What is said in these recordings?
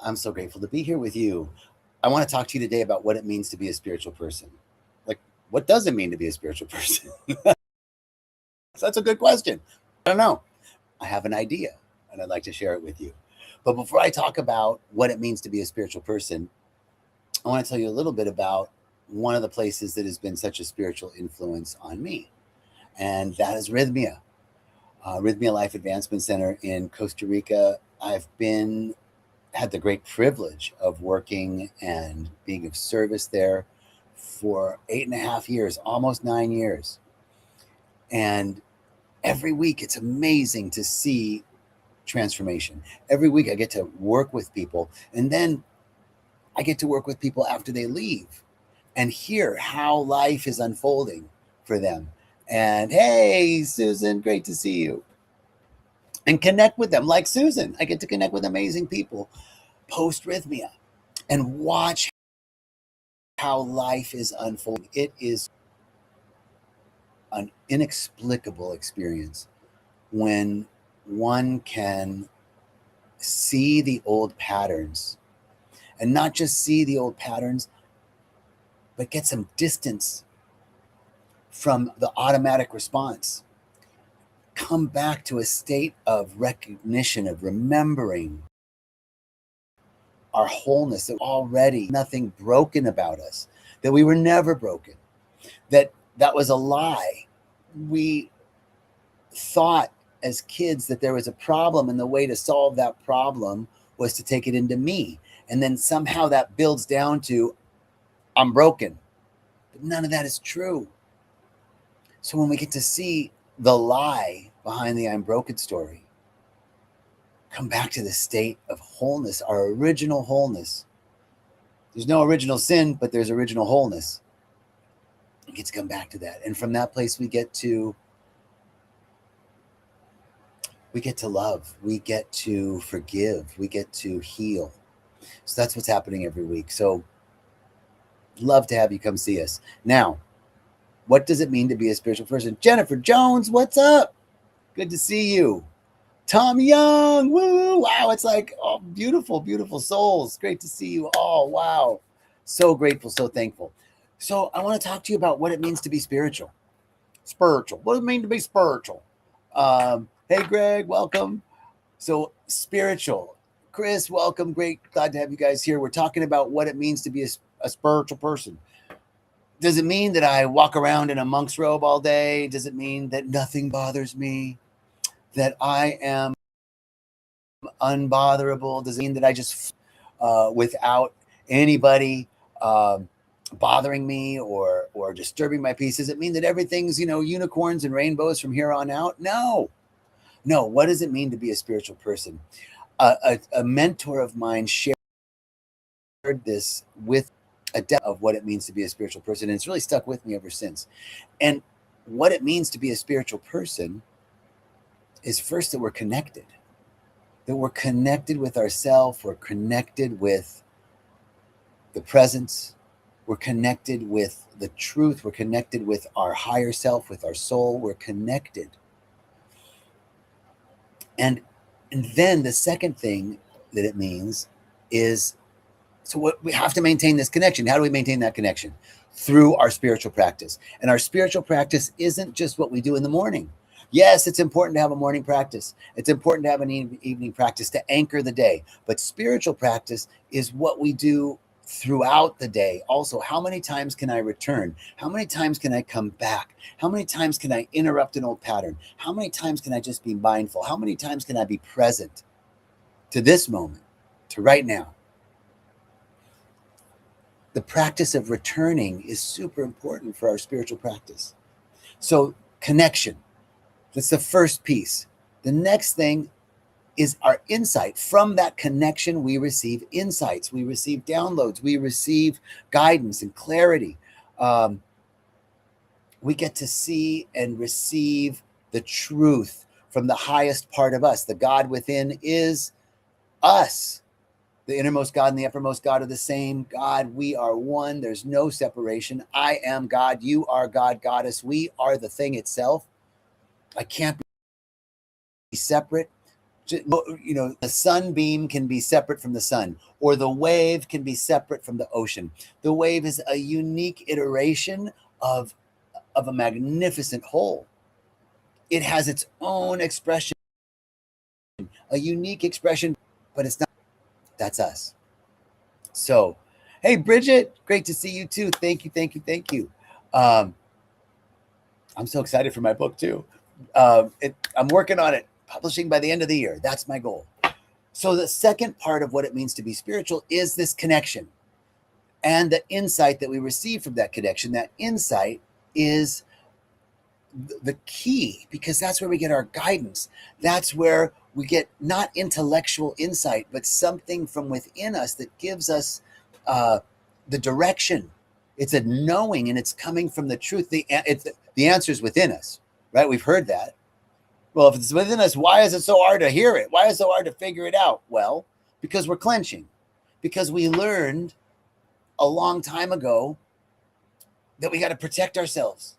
I'm so grateful to be here with you. I want to talk to you today about what it means to be a spiritual person. Like, what does it mean to be a spiritual person? That's a good question. I don't know. I have an idea and I'd like to share it with you. But before I talk about what it means to be a spiritual person, I want to tell you a little bit about one of the places that has been such a spiritual influence on me, and that is Rythmia. Rythmia Life Advancement Center in Costa Rica. I've been had the great privilege of working and being of service there for 8.5 years, almost 9 years. And every week it's amazing to see transformation. Every week I get to work with people, and then I get to work with people after they leave and hear how life is unfolding for them. And hey, Susan, great to see you. And connect with them like Susan. I get to connect with amazing people post Rythmia and watch how life is unfolding. It is an inexplicable experience when one can see the old patterns, and not just see the old patterns, but get some distance from the automatic response. Come back to a state of recognition, of remembering our wholeness, that already nothing broken about us, that we were never broken, that was a lie. We thought as kids that there was a problem, and the way to solve that problem was to take it into me. And then somehow that builds down to I'm broken. But none of that is true. So when we get to see the lie behind the I'm broken story, come back to the state of wholeness, our original wholeness. There's no original sin, but there's original wholeness. We get to come back to that. And from that place, we get to love, we get to forgive, we get to heal. So that's what's happening every week. So love to have you come see us. Now, what does it mean to be a spiritual person? Jennifer Jones, what's up? Good to see you. Tom Young, woo, wow, it's like, oh, beautiful, beautiful souls. Great to see you all. Wow. So grateful, so thankful. So I want to talk to you about what it means to be spiritual. Spiritual. What does it mean to be spiritual? Hey, Greg, welcome. So spiritual. Chris, welcome. Great. Glad to have you guys here. We're talking about what it means to be a spiritual person. Does it mean that I walk around in a monk's robe all day? Does it mean that nothing bothers me? That I am unbotherable? Does it mean that I just without anybody bothering me or disturbing my peace? Does it mean that everything's, unicorns and rainbows from here on out? No. What does it mean to be a spiritual person? A mentor of mine shared this with a depth of what it means to be a spiritual person, and it's really stuck with me ever since. And what it means to be a spiritual person is first that we're connected with ourselves, we're connected with the presence, we're connected with the truth, we're connected with our higher self, with our soul, we're connected. And then the second thing that it means is, so what we have to maintain this connection. How do we maintain that connection? Through our spiritual practice. And our spiritual practice isn't just what we do in the morning. Yes, it's important to have a morning practice. It's important to have an evening practice to anchor the day. But spiritual practice is what we do throughout the day. Also, how many times can I return? How many times can I come back? How many times can I interrupt an old pattern? How many times can I just be mindful? How many times can I be present to this moment, to right now? The practice of returning is super important for our spiritual practice. So connection, that's the first piece. The next thing is our insight. From that connection, we receive insights, we receive downloads, we receive guidance and clarity. We get to see and receive the truth from the highest part of us. The God within is us. The innermost God and the uppermost God are the same God. We are one. There's no separation. I am God. You are God, Goddess. We are the thing itself. I can't be separate. You know, the sunbeam can be separate from the sun, or the wave can be separate from the ocean. The wave is a unique iteration of a magnificent whole. It has its own expression, a unique expression, but it's not. That's us. So, hey, Bridget, great to see you too. Thank you, thank you, thank you. I'm so excited for my book too. I'm working on it, publishing by the end of the year. That's my goal. So the second part of what it means to be spiritual is this connection and the insight that we receive from that connection. That insight is the key, because that's where we get our guidance. That's where we get not intellectual insight, but something from within us that gives us the direction. It's a knowing, and it's coming from the truth. The answer is within us, right? We've heard that. Well, if it's within us, why is it so hard to hear it? Why is it so hard to figure it out? Well, because we're clenching, because we learned a long time ago that we got to protect ourselves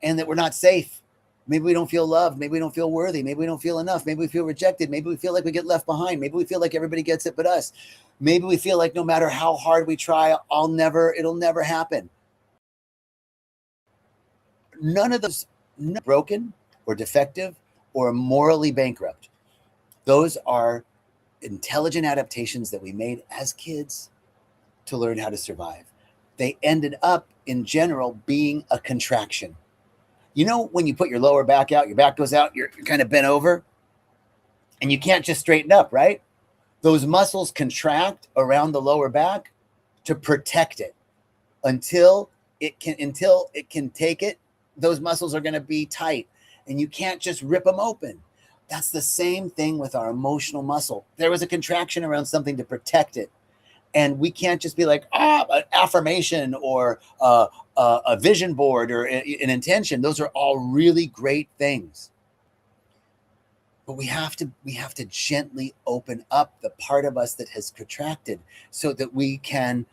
and that we're not safe. Maybe we don't feel loved. Maybe we don't feel worthy. Maybe we don't feel enough. Maybe we feel rejected. Maybe we feel like we get left behind. Maybe we feel like everybody gets it but us. Maybe we feel like no matter how hard we try, it'll never happen. None of those broken or defective or morally bankrupt. Those are intelligent adaptations that we made as kids to learn how to survive. They ended up, in general, being a contraction. You know, when you put your lower back out, your back goes out, you're kind of bent over, and you can't just straighten up, right? Those muscles contract around the lower back to protect it until it can take it. Those muscles are going to be tight, and you can't just rip them open. That's the same thing with our emotional muscle. There was a contraction around something to protect it. And we can't just be like, an affirmation or a vision board or an intention. Those are all really great things. But we have to gently open up the part of us that has contracted so that we can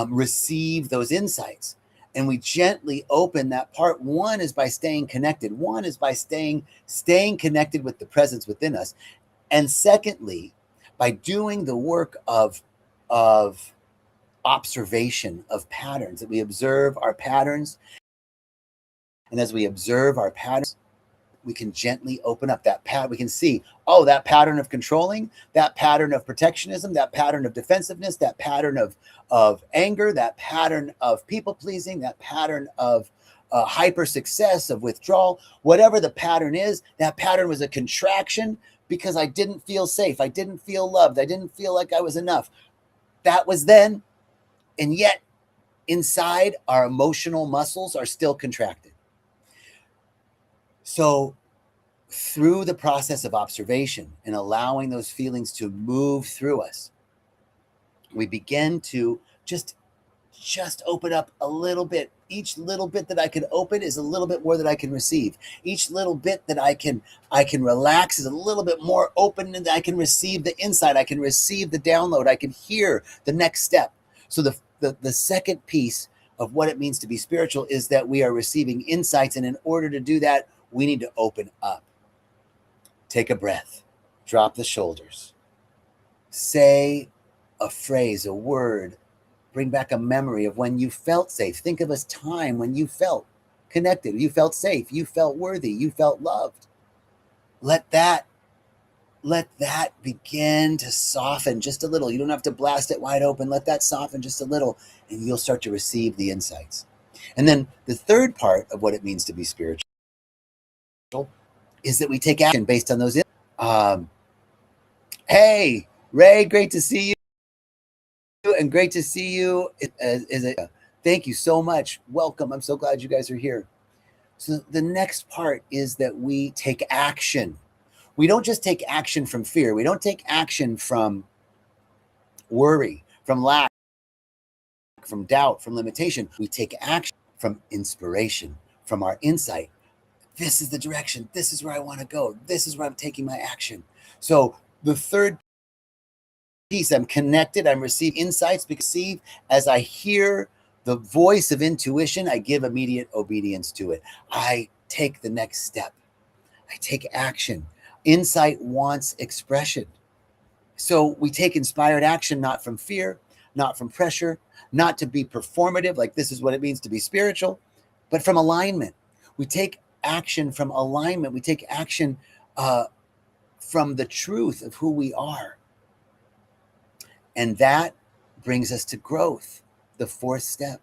receive those insights. And we gently open that part. One is by staying connected. One is by staying connected with the presence within us. And secondly, by doing the work of observation of patterns, that we observe our patterns. And as we observe our patterns, we can gently open up that pattern. We can see, that pattern of controlling, that pattern of protectionism, that pattern of defensiveness, that pattern of anger, that pattern of people pleasing, that pattern of hyper success, of withdrawal, whatever the pattern is, that pattern was a contraction because I didn't feel safe. I didn't feel loved. I didn't feel like I was enough. That was then. And yet inside, our emotional muscles are still contracted. So through the process of observation and allowing those feelings to move through us, we begin to just open up a little bit. Each little bit that I can open is a little bit more that I can receive. Each little bit that I can relax is a little bit more open, and I can receive the insight. I can receive the download. I can hear the next step. So the second piece of what it means to be spiritual is that we are receiving insights. And in order to do that, we need to open up. Take a breath, drop the shoulders, say a phrase, a word, bring back a memory of when you felt safe. Think of a time when you felt connected, you felt safe, you felt worthy, you felt loved. Let that begin to soften just a little. You don't have to blast it wide open. Let that soften just a little, and you'll start to receive the insights. And then the third part of what it means to be spiritual is that we take action based on those. Hey, Ray, great to see you, and great to see you. Thank you so much. Welcome. I'm so glad you guys are here. So the next part is that we take action. We don't just take action from fear. We don't take action from worry, from lack, from doubt, from limitation. We take action from inspiration, from our insight. This is the direction. This is where I want to go. This is where I'm taking my action. So the third piece, I'm connected. I'm receiving insights because as I hear the voice of intuition, I give immediate obedience to it. I take the next step. I take action. Insight wants expression. So we take inspired action, not from fear, not from pressure, not to be performative, like this is what it means to be spiritual, but from alignment. We take action from alignment. We take action from the truth of who we are. And that brings us to growth, the fourth step.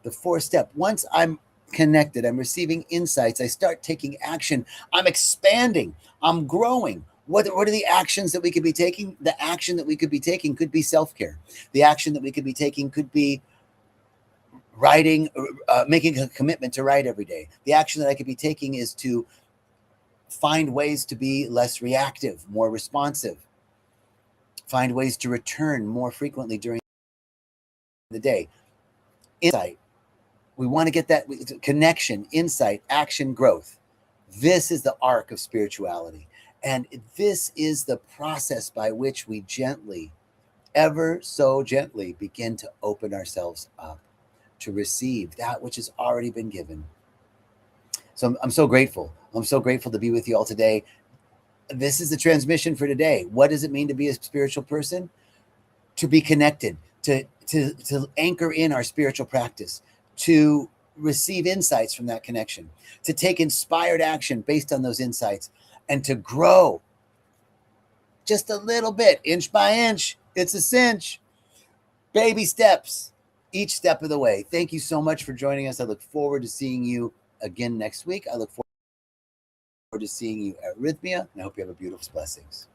The fourth step, once I'm connected, I'm receiving insights, I start taking action, I'm expanding, I'm growing. What are the actions that we could be taking? The action that we could be taking could be self-care. The action that we could be taking could be writing, making a commitment to write every day. The action that I could be taking is to find ways to be less reactive, more responsive. Find ways to return more frequently during the day. Insight. We want to get that connection, insight, action, growth. This is the arc of spirituality. And this is the process by which we gently, ever so gently, begin to open ourselves up to receive that which has already been given. So I'm so grateful. I'm so grateful to be with you all today. This is the transmission for today. What does it mean to be a spiritual person? To be connected, to anchor in our spiritual practice, to receive insights from that connection, to take inspired action based on those insights, and to grow just a little bit, inch by inch. It's a cinch. Baby steps, each step of the way. Thank you so much for joining us. I look forward to seeing you again next week. I look forward to seeing you at Rythmia, and I hope you have a beautiful blessings.